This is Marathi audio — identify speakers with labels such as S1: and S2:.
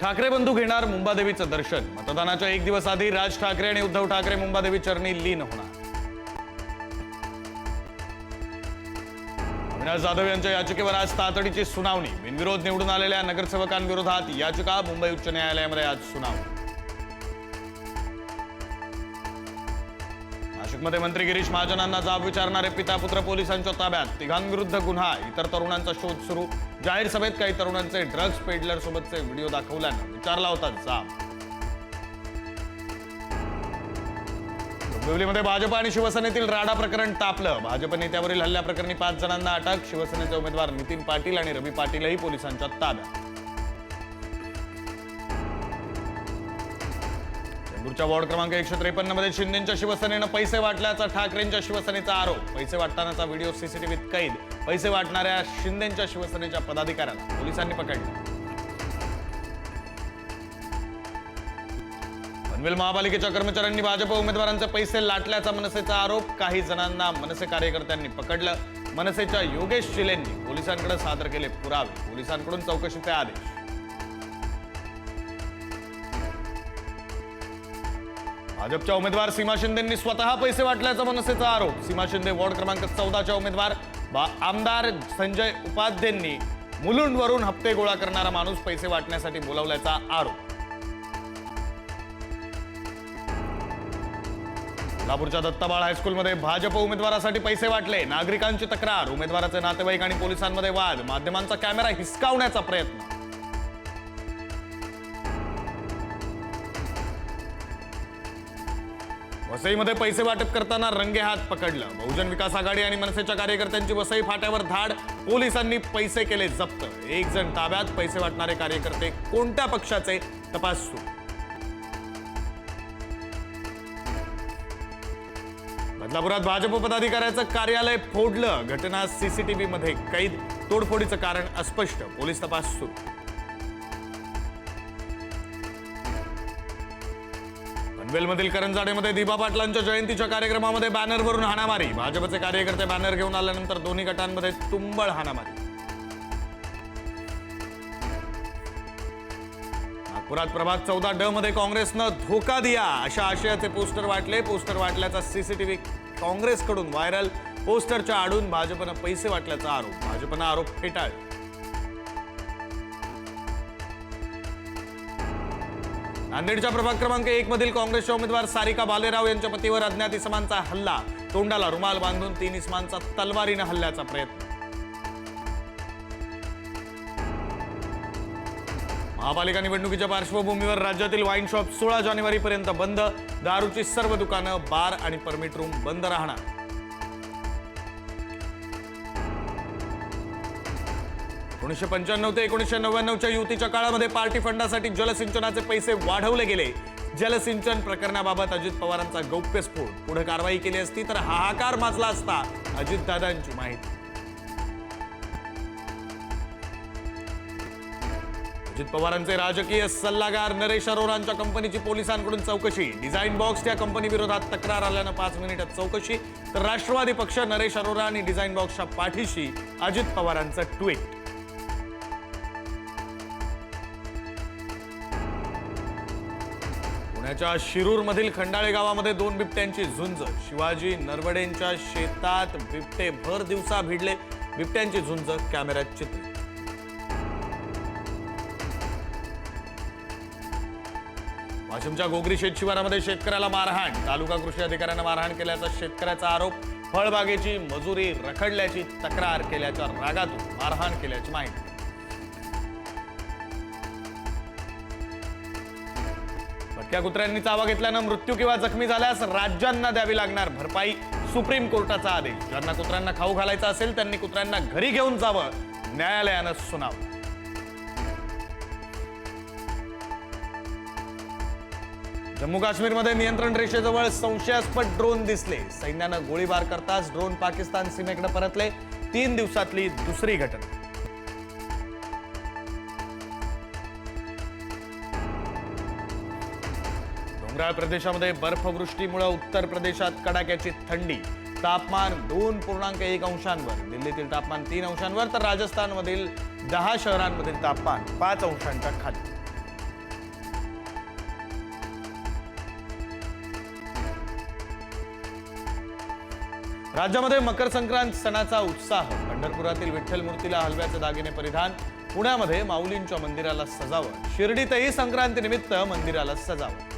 S1: ठाकरे बंधू घेणार मुंबादेवीचं दर्शन। मतदानाच्या एक दिवस आधी राज ठाकरे आणि उद्धव ठाकरे मुंबादेवी चरणी लीन होणार। अविनाश जाधव यांच्या याचिकेवर आज तातडीची सुनावणी। बिनविरोध निवडून आलेल्या नगरसेवकांविरोधात याचिका। मुंबई उच्च न्यायालयामध्ये आज सुनावणी। नाशिकमध्ये मंत्री गिरीश महाजनांना जाब विचारणारे पिता पुत्र पोलिसांच्या ताब्यात। तिघांविरुद्ध गुन्हा। इतर तरुणांचा शोध सुरू। जाहीर सभेत काही तरुणांचे ड्रग्ज पेडलर सोबतचे व्हिडिओ दाखवल्यानं विचारला होता जाब। डोंबिवलीमध्ये भाजप आणि शिवसेनेतील राडा प्रकरण तापलं। भाजप नेत्यावरील हल्ल्याप्रकरणी 5 जणांना अटक। शिवसेनेचे उमेदवार नितीन पाटील आणि रवी पाटीलही पोलिसांच्या ताब्यात। चेंबूरच्या वॉर्ड क्रमांक 153 मध्ये शिंदेच्या शिवसेनेनं पैसे वाटल्याचा ठाकरेंच्या शिवसेनेचा आरोप। पैसे वाटतानाचा व्हिडिओ सीसीटीव्हीत कैद। पैसे वाटणाऱ्या शिंदेच्या शिवसेनेच्या पदाधिकाऱ्याला पोलिसांनी पकडलं। पनवेल महापालिकेच्या कर्मचाऱ्यांनी भाजप उमेदवारांचे पैसे लाटल्याचा मनसेचा आरोप। काही जणांना मनसे कार्यकर्त्यांनी पकडलं। मनसेच्या योगेश चिलेंनी पोलिसांकडे सादर केले पुरावे। पोलिसांकडून चौकशीचे आदेश। भाजपच्या उमेदवार सीमा शिंदेंनी स्वतः पैसे वाटल्याचा मनसेचा आरोप। सीमा शिंदे वॉर्ड क्रमांक 14च्या उमेदवार आमदार संजय उपाध्येंनी मुलुंडवरून हप्ते गोळा करणारा माणूस पैसे वाटण्यासाठी बोलावल्याचा आरोप। कोल्हापूरच्या दत्ताबाळ हायस्कूलमध्ये भाजप उमेदवारासाठी पैसे वाटले। नागरिकांची तक्रार। उमेदवाराचे नातेवाईक आणि पोलिसांमध्ये वाद। माध्यमांचा कॅमेरा हिसकावण्याचा प्रयत्न। वसईमध्ये पैसे वाटप करताना रंगेहात पकडलं। बहुजन विकास आघाडी आणि मनसेच्या कार्यकर्त्यांची वसई फाट्यावर धाड। पोलिसांनी पैसे केले जप्त। 1 जण ताब्यात। पैसे वाटणारे कार्यकर्ते कोणत्या पक्षाचे तपास सुरू। बदलापुरात भाजप पदाधिकाऱ्याचं कार्यालय फोडलं। घटना सीसीटीव्ही मध्ये कैद। तोडफोडीचं कारण अस्पष्ट। पोलीस तपास सुरू। पनवेलमधील करंजाडेमध्ये दिबा पाटलांच्या जयंतीच्या कार्यक्रमामध्ये बॅनरवरून हाणामारी। भाजपचे कार्यकर्ते बॅनर घेऊन आल्यानंतर दोन्ही गटांमध्ये तुंबळ हाणामारी। नागपुरात प्रभाग 14 मध्ये काँग्रेसनं धोका दिया अशा आशयाचे पोस्टर वाटले। पोस्टर वाटल्याचा सीसीटीव्ही काँग्रेसकडून व्हायरल। पोस्टरच्या आडून भाजपनं पैसे वाटल्याचा आरोप। भाजपनं आरोप फेटाळला। नांदेडच्या प्रभाग क्रमांक 1 मधील काँग्रेसच्या उमेदवार सारिका भालेराव यांच्या पतीवर अज्ञात इसमांचा हल्ला। तोंडाला रुमाल बांधून 3 इसमांचा तलवारीनं हल्ल्याचा प्रयत्न। महापालिका निवडणुकीच्या पार्श्वभूमीवर राज्यातील वाईन शॉप 16 जानेवारीपर्यंत बंद। दारूची सर्व दुकानं, बार आणि परमिट रूम बंद राहणार। 1995 ते 1999च्या युतीच्या काळामध्ये पार्टी फंडासाठी जलसिंचनाचे पैसे वाढवले गेले। जलसिंचन प्रकरणाबाबत अजित पवारांचा गौप्यस्फोट। पुढे कारवाई केली असती तर हाहाकार माजला असता, अजितदादांची माहिती। अजित पवारांचे राजकीय सल्लागार नरेश अरोरांच्या कंपनीची पोलिसांकडून चौकशी। डिझाईन बॉक्स या कंपनी विरोधात तक्रार आल्यानं 5 मिनिटात चौकशी। तर राष्ट्रवादी पक्ष नरेश अरोरा आणि डिझाईन बॉक्सच्या पाठीशी। अजित पवारांचं ट्विट। पुण्याच्या शिरूरमधील खंडाळे गावामध्ये 2 बिबट्यांची झुंज। शिवाजी नरवडेंच्या शेतात बिबटे भर दिवसा भिडले। बिबट्यांची झुंज कॅमेऱ्यात चित्रित। वाशिमच्या गोगरी शेत शिवारामध्ये शेतकऱ्याला मारहाण। तालुका कृषी अधिकाऱ्यांना मारहाण केल्याचा शेतकऱ्याचा आरोप। फळबागेची मजुरी रखडल्याची तक्रार केल्याच्या रागातून मारहाण केल्याची माहिती। भटक्या कुत्र्यांनी चावा घेतल्यानं मृत्यू किंवा जखमी झाल्यास राज्यांना द्यावी लागणार भरपाई। सुप्रीम कोर्टाचा आदेश। ज्यांना कुत्र्यांना खाऊ घालायचा असेल त्यांनी कुत्र्यांना घरी घेऊन जावं। न्यायालयानं सुनावलं। जम्मू काश्मीरमध्ये नियंत्रण रेषेजवळ संशयास्पद ड्रोन दिसले। सैन्यानं गोळीबार करताच ड्रोन पाकिस्तान सीमेकडे परतले। 3 दिवसातली दुसरी घटना। डोंगराळ प्रदेशामध्ये बर्फवृष्टीमुळे उत्तर प्रदेशात कडाक्याची थंडी। तापमान 2.1 अंशांवर। दिल्लीतील तापमान 3 अंशांवर तर राजस्थानमधील 10 शहरांमधील तापमान 5 अंशांच्या खाली। राज्यामध्ये मकर संक्रांत सणाचा उत्साह. पंढरपुरातील विठ्ठल मूर्तीला हलव्याचे दागिने परिधान. पुण्यामध्ये माऊलींच्या मंदिराला सजावट. शिर्डीतही संक्रांतीनिमित्त मंदिराला सजावट.